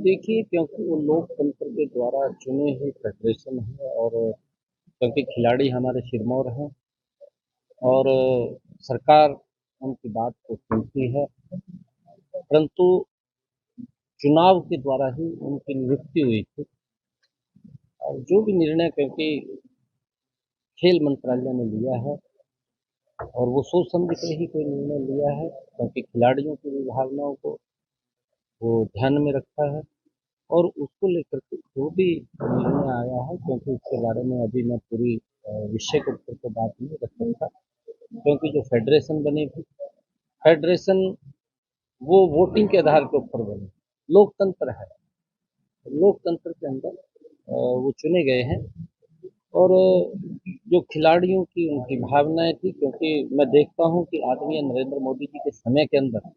देखिए, क्योंकि वो लोकतंत्र के द्वारा चुने हुए फेडरेशन है और क्योंकि खिलाड़ी हमारे सिरमौर हैं और सरकार उनकी बात को सुनती है, परंतु चुनाव के द्वारा ही उनकी नियुक्ति हुई थी और जो भी निर्णय क्योंकि खेल मंत्रालय ने लिया है और वो सोच समझ के ही कोई निर्णय लिया है, क्योंकि खिलाड़ियों की भी भावनाओं को वो ध्यान में रखा है और उसको लेकर के जो भी निर्णय आया है, क्योंकि उसके बारे में अभी मैं पूरी विषय के ऊपर तो बात नहीं रख सकता, क्योंकि जो फेडरेशन बनी थी, फेडरेशन वो वोटिंग के आधार के ऊपर बनी, लोकतंत्र है, लोकतंत्र के अंदर वो चुने गए हैं और जो खिलाड़ियों की उनकी भावनाएं थी, क्योंकि मैं देखता हूं कि आदरणीय नरेंद्र मोदी जी के समय के अंदर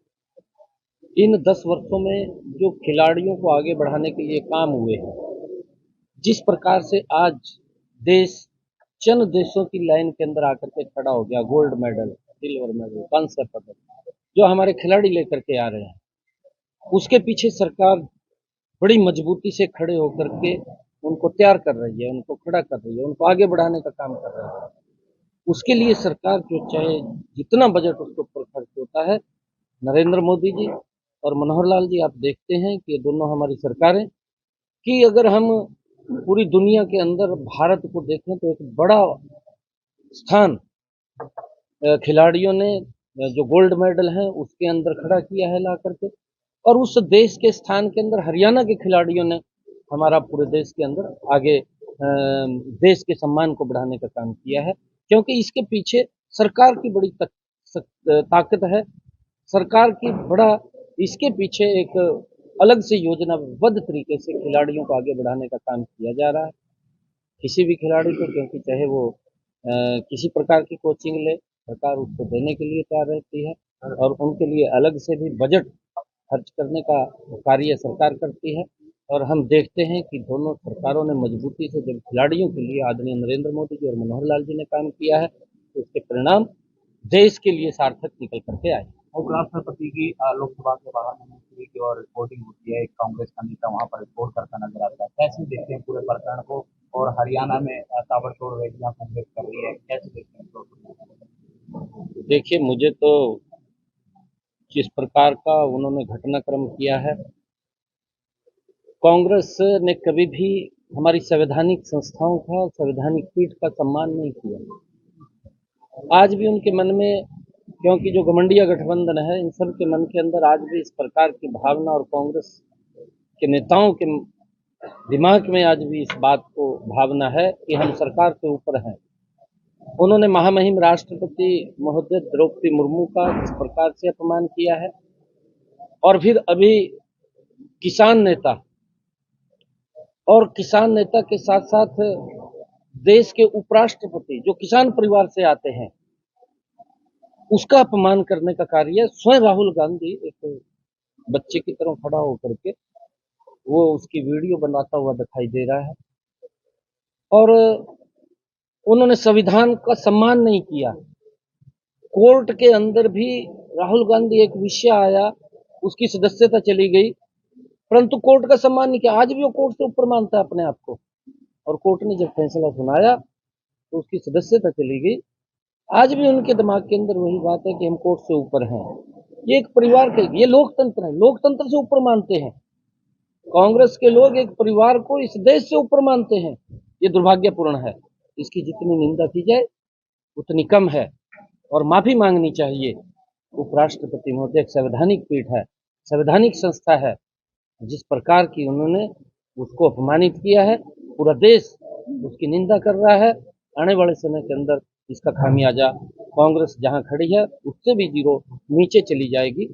इन 10 वर्षों में जो खिलाड़ियों को आगे बढ़ाने के लिए काम हुए हैं, जिस प्रकार से आज देश चंद देशों की लाइन के अंदर आकर के खड़ा हो गया, गोल्ड मेडल, सिल्वर मेडल, कांस्य पदक जो हमारे खिलाड़ी लेकर के आ रहे हैं, उसके पीछे सरकार बड़ी मजबूती से खड़े होकर के उनको तैयार कर रही है, उनको खड़ा कर रही है, उनको आगे बढ़ाने का काम कर रही है। उसके लिए सरकार जो चाहे जितना बजट उसके ऊपर खर्च होता है, नरेंद्र मोदी जी और मनोहर लाल जी, आप देखते हैं कि ये दोनों हमारी सरकारें कि अगर हम पूरी दुनिया के अंदर भारत को देखें तो एक बड़ा स्थान खिलाड़ियों ने जो गोल्ड मेडल है उसके अंदर खड़ा किया है ला करके, और उस देश के स्थान के अंदर हरियाणा के खिलाड़ियों ने हमारा पूरे देश के अंदर आगे देश के सम्मान को बढ़ाने का काम किया है, क्योंकि इसके पीछे सरकार की बड़ी ताकत है। सरकार की बड़ा इसके पीछे एक अलग से योजनाबद्ध तरीके से खिलाड़ियों को आगे बढ़ाने का काम किया जा रहा है। किसी भी खिलाड़ी को, क्योंकि चाहे वो किसी प्रकार की कोचिंग ले, सरकार उसको देने के लिए तैयार रहती है और उनके लिए अलग से भी बजट खर्च करने का कार्य सरकार करती है। और हम देखते हैं कि दोनों सरकारों ने मजबूती से जब खिलाड़ियों के लिए आदरणीय नरेंद्र मोदी जी और मनोहर लाल जी ने काम किया है, तो उसके परिणाम देश के लिए सार्थक निकल करके आए। उपराष्ट्रपति की लोकसभा के बाहर मंत्री की और रिपोर्टिंग होती है, एक कांग्रेस का नेता वहां पर रिपोर्ट करता नजर आता है। कैसे देखते हैं पूरे प्रकरण को? और हरियाणा में ताबड़तोड़ रैलियां कांग्रेस कर रही है, कैसे देखते हैं? देखिए, मुझे तो जिस प्रकार का उन्होंने घटनाक्रम किया है, कांग्रेस ने कभी भी हमारी संवैधानिक संस्थाओं का, संवैधानिक पीठ का सम्मान नहीं किया। आज भी उनके मन में, क्योंकि जो घमंडिया गठबंधन है, इन सब के मन के अंदर आज भी इस प्रकार की भावना और कांग्रेस के नेताओं के दिमाग में आज भी इस बात को भावना है कि हम सरकार से ऊपर हैं। उन्होंने महामहिम राष्ट्रपति महोदय द्रौपदी मुर्मू का इस प्रकार से अपमान किया है और फिर अभी किसान नेता और किसान नेता के साथ साथ देश के उपराष्ट्रपति जो किसान परिवार से आते हैं, उसका अपमान करने का कार्य स्वयं राहुल गांधी एक बच्चे की तरह खड़ा होकर के वो उसकी वीडियो बनाता हुआ दिखाई दे रहा है और उन्होंने संविधान का सम्मान नहीं किया। कोर्ट के अंदर भी राहुल गांधी, एक विषय आया, उसकी सदस्यता चली गई, परंतु कोर्ट का सम्मान नहीं किया। आज भी वो कोर्ट से ऊपर मानता है अपने आप को, और कोर्ट ने जब फैसला सुनाया तो उसकी सदस्यता चली गई। आज भी उनके दिमाग के अंदर वही बात है कि हम कोर्ट से ऊपर हैं। ये एक परिवार के, ये लोकतंत्र है, लोकतंत्र से ऊपर मानते हैं। कांग्रेस के लोग एक परिवार को इस देश से ऊपर मानते हैं। ये दुर्भाग्यपूर्ण है। इसकी जितनी निंदा की जाए उतनी कम है और माफी मांगनी चाहिए। उपराष्ट्रपति महोदय एक संवैधानिक पीठ है, संवैधानिक संस्था है, जिस प्रकार की उन्होंने उसको अपमानित किया है, पूरा देश उसकी निंदा कर रहा है। आने वाले समय के अंदर इसका खामियाजा कांग्रेस जहां खड़ी है उससे भी 0 नीचे चली जाएगी।